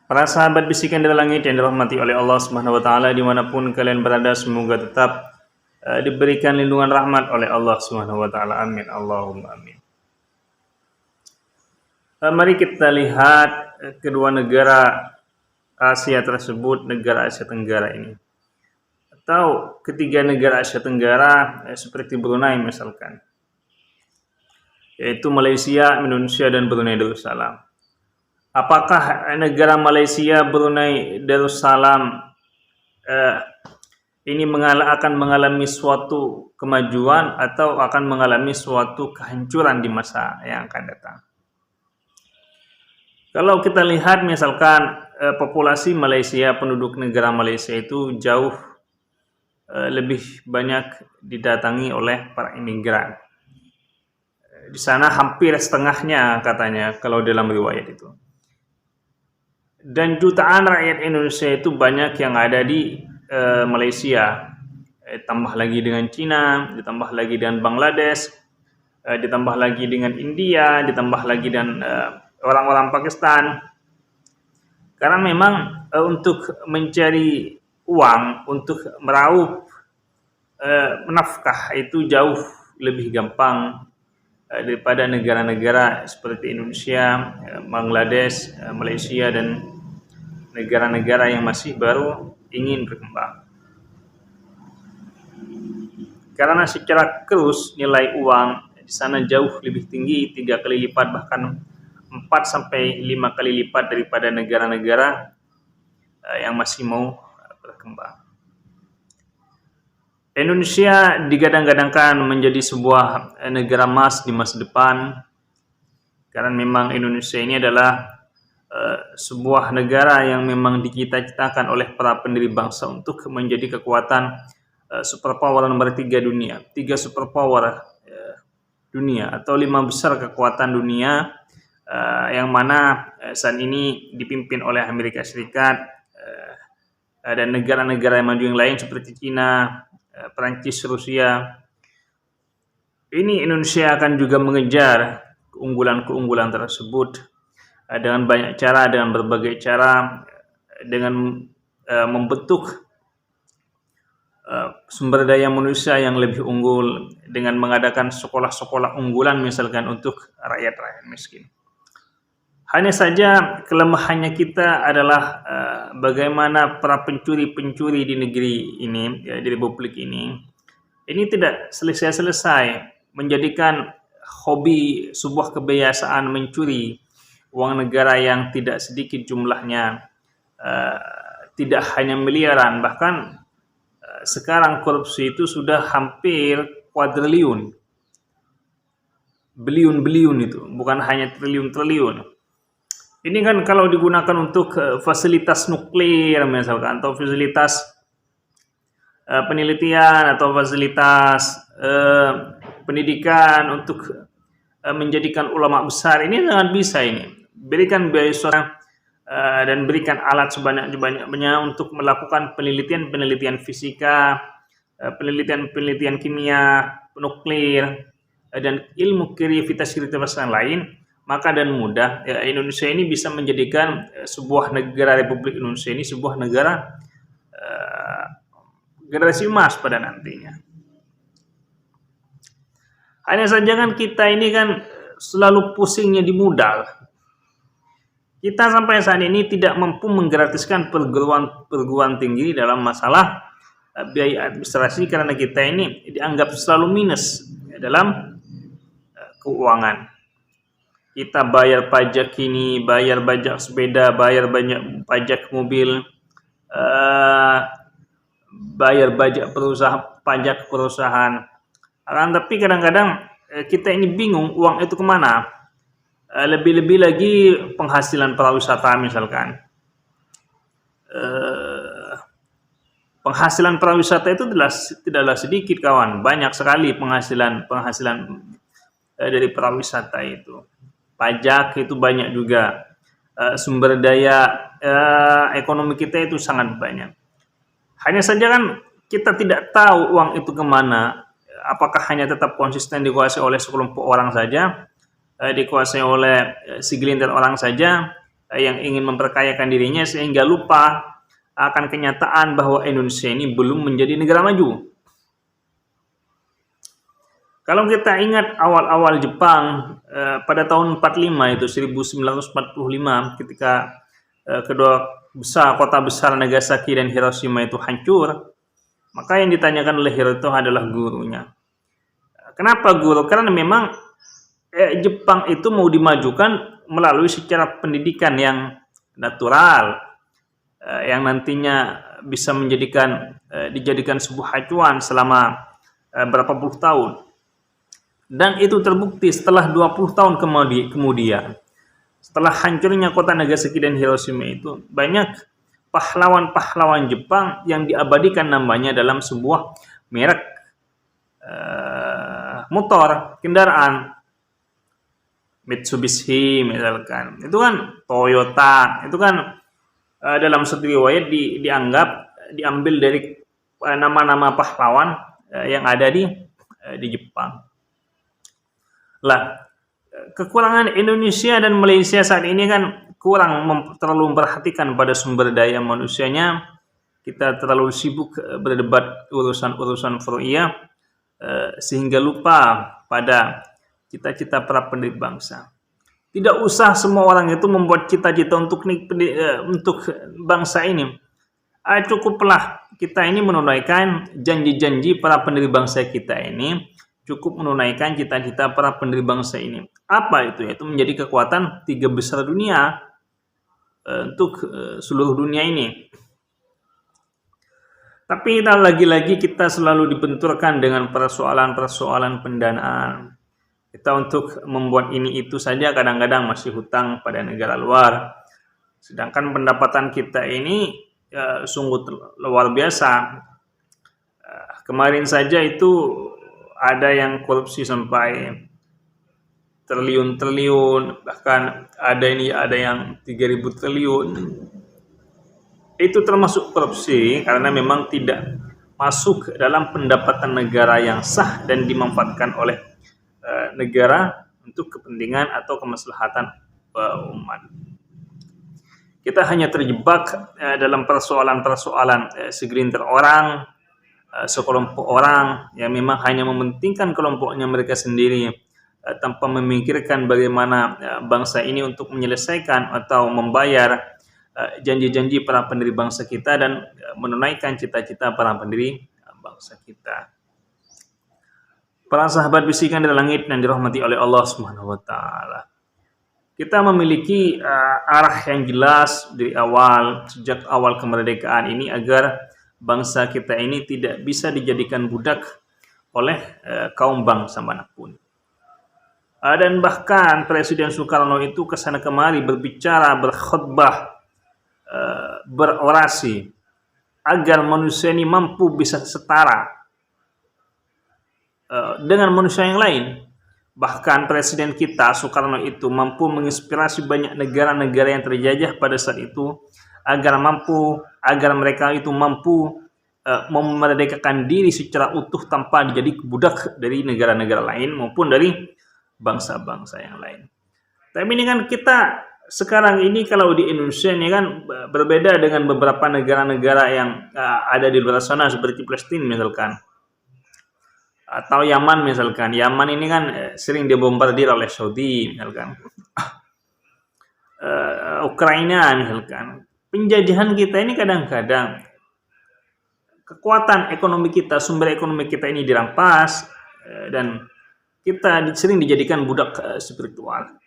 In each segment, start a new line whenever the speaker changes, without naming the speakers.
Para sahabat bisikan dari langit yang dirahmati oleh Allah Subhanahu wa taala dimanapun kalian berada, semoga tetap diberikan lindungan rahmat oleh Allah Subhanahu wa taala. Amin. Allahumma amin. Mari kita lihat kedua negara Asia tersebut, negara Asia Tenggara ini. Atau ketiga negara Asia Tenggara seperti Brunei misalkan. Yaitu Malaysia, Indonesia dan Brunei Darussalam. Apakah negara Malaysia, Brunei Darussalam ini akan mengalami suatu kemajuan atau akan mengalami suatu kehancuran di masa yang akan datang? Kalau kita lihat misalkan populasi Malaysia, penduduk negara Malaysia itu jauh lebih banyak didatangi oleh para imigran. Di sana hampir setengahnya katanya kalau dalam riwayat itu. Dan jutaan rakyat Indonesia itu banyak yang ada di Malaysia. Tambah lagi dengan Cina, ditambah lagi dengan Bangladesh, ditambah lagi dengan India, ditambah lagi dengan orang-orang Pakistan. Karena memang untuk mencari uang, untuk meraup nafkah itu jauh lebih gampang daripada negara-negara seperti Indonesia, Bangladesh, Malaysia dan negara-negara yang masih baru ingin berkembang. Karena secara kurs nilai uang di sana jauh lebih tinggi, 3 kali lipat bahkan 4 sampai 5 kali lipat daripada negara-negara yang masih mau berkembang. Indonesia digadang-gadangkan menjadi sebuah negara emas di masa depan, karena memang Indonesia ini adalah sebuah negara yang memang dicita-citakan oleh para pendiri bangsa untuk menjadi kekuatan superpower nomor 3 dunia. 3 superpower dunia atau 5 besar kekuatan dunia yang mana saat ini dipimpin oleh Amerika Serikat dan negara-negara yang maju yang lain seperti Cina, Perancis, Rusia. Ini Indonesia akan juga mengejar keunggulan-keunggulan tersebut dengan banyak cara, dengan berbagai cara, dengan membentuk sumber daya manusia yang lebih unggul, dengan mengadakan sekolah-sekolah unggulan misalkan untuk rakyat-rakyat miskin. Hanya saja kelemahannya kita adalah bagaimana para pencuri-pencuri di negeri ini, di republik ini tidak selesai-selesai menjadikan hobi sebuah kebiasaan mencuri uang negara yang tidak sedikit jumlahnya, tidak hanya miliaran, bahkan sekarang korupsi itu sudah hampir kuadriliun, biliun-biliun itu, bukan hanya triliun-triliun. Ini kan kalau digunakan untuk fasilitas nuklir misalkan, atau fasilitas penelitian, atau fasilitas pendidikan untuk menjadikan ulama besar, ini sangat bisa ini. Berikan beasiswa dan berikan alat sebanyak-banyaknya untuk melakukan penelitian-penelitian fisika, penelitian-penelitian kimia, nuklir, dan ilmu kreativitas yang lain, maka dan mudah Indonesia ini bisa menjadikan sebuah negara Republik Indonesia ini sebuah negara generasi emas pada nantinya. Hanya saja kan kita ini kan selalu pusingnya di modal. Kita sampai saat ini tidak mampu menggratiskan perguruan tinggi dalam masalah biaya administrasi, karena kita ini dianggap selalu minus dalam keuangan. Kita bayar pajak ini, bayar pajak sepeda, bayar banyak pajak mobil, bayar pajak perusahaan. Tapi kadang-kadang kita ini bingung uang itu kemana. Lebih-lebih lagi penghasilan pariwisata misalkan. Penghasilan pariwisata itu tidaklah sedikit kawan, banyak sekali penghasilan dari pariwisata itu. Pajak itu banyak juga, sumber daya ekonomi kita itu sangat banyak. Hanya saja kan kita tidak tahu uang itu kemana. Apakah hanya tetap konsisten dikuasai oleh sekelompok orang saja, dikuasai oleh segelintir orang saja, yang ingin memperkayakan dirinya sehingga lupa akan kenyataan bahwa Indonesia ini belum menjadi negara maju. Kalau kita ingat awal-awal Jepang pada tahun 45 itu 1945 ketika kedua kota besar Nagasaki dan Hiroshima itu hancur, maka yang ditanyakan oleh Hirohito adalah gurunya. Kenapa guru? Karena memang Jepang itu mau dimajukan melalui secara pendidikan yang natural, yang nantinya bisa dijadikan sebuah acuan selama berapa puluh tahun. Dan itu terbukti setelah 20 tahun kemudian. Setelah hancurnya kota Nagasaki dan Hiroshima itu, banyak pahlawan-pahlawan Jepang yang diabadikan namanya dalam sebuah merek motor, kendaraan. Mitsubishi misalkan. Itu kan Toyota, itu kan dalam satu riwayat diambil dari nama-nama pahlawan yang ada di Jepang. Lah, kekurangan Indonesia dan Malaysia saat ini kan kurang terlalu memperhatikan pada sumber daya manusianya. Kita terlalu sibuk berdebat urusan-urusan furu'iyah sehingga lupa pada cita-cita para pendiri bangsa. Tidak usah semua orang itu membuat cita-cita untuk bangsa ini. Cukuplah kita ini menunaikan janji-janji para pendiri bangsa kita ini. Cukup menunaikan cita-cita para pendiri bangsa ini. Apa itu? Yaitu menjadi kekuatan 3 besar dunia untuk seluruh dunia ini. Tapi lagi-lagi kita selalu dibenturkan dengan persoalan-persoalan pendanaan. Kita untuk membuat ini itu saja kadang-kadang masih hutang pada negara luar. Sedangkan pendapatan kita ini sungguh luar biasa. Kemarin saja itu ada yang korupsi sampai triliun-triliun, bahkan ada yang 3.000 triliun. Itu termasuk korupsi karena memang tidak masuk dalam pendapatan negara yang sah dan dimanfaatkan oleh negara untuk kepentingan atau kemaslahatan umat. Kita hanya terjebak dalam persoalan-persoalan segelintir orang, sekelompok orang yang memang hanya mementingkan kelompoknya mereka sendiri tanpa memikirkan bagaimana bangsa ini untuk menyelesaikan atau membayar janji-janji para pendiri bangsa kita dan menunaikan cita-cita para pendiri bangsa kita. Para sahabat bisikan dari langit yang dirahmati oleh Allah Subhanahu wa taala. Kita memiliki arah yang jelas dari sejak awal kemerdekaan ini agar bangsa kita ini tidak bisa dijadikan budak oleh kaum bangsa manapun. Dan bahkan Presiden Soekarno itu kesana kemari berbicara, berkhutbah, berorasi agar manusia ini mampu bisa setara dengan manusia yang lain. Bahkan Presiden kita Soekarno itu mampu menginspirasi banyak negara-negara yang terjajah pada saat itu agar mereka itu mampu memerdekakan diri secara utuh tanpa menjadi budak dari negara-negara lain maupun dari bangsa-bangsa yang lain. Tapi ini kan kita sekarang ini kalau di Indonesia ini kan berbeda dengan beberapa negara-negara yang ada di luar sana seperti Palestina misalkan. Atau Yaman misalkan. Yaman ini kan sering dibombardir oleh Saudi misalkan. Ukraina misalkan. Penjajahan kita ini kadang-kadang kekuatan ekonomi kita, sumber ekonomi kita ini dirampas dan kita sering dijadikan budak spiritual.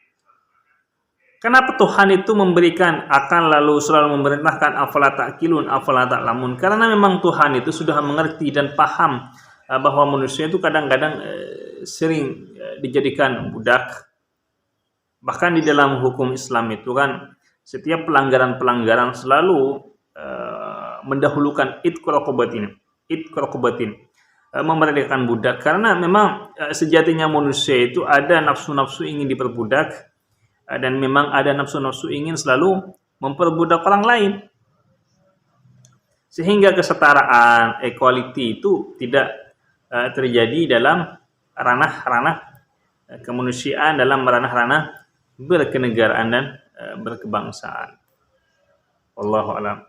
Kenapa Tuhan itu memberikan akan lalu selalu memerintahkan afala ta'qilun, afala ta'lamun? Karena memang Tuhan itu sudah mengerti dan paham bahwa manusia itu kadang-kadang sering dijadikan budak. Bahkan di dalam hukum Islam itu kan setiap pelanggaran-pelanggaran selalu mendahulukan itq raqabatin, memerdekakan budak, karena memang sejatinya manusia itu ada nafsu-nafsu ingin diperbudak dan memang ada nafsu-nafsu ingin selalu memperbudak orang lain, sehingga kesetaraan, equality itu tidak terjadi dalam ranah-ranah kemanusiaan, dalam ranah-ranah berkenegaraan dan berkebangsaan. Wallahu a'lam.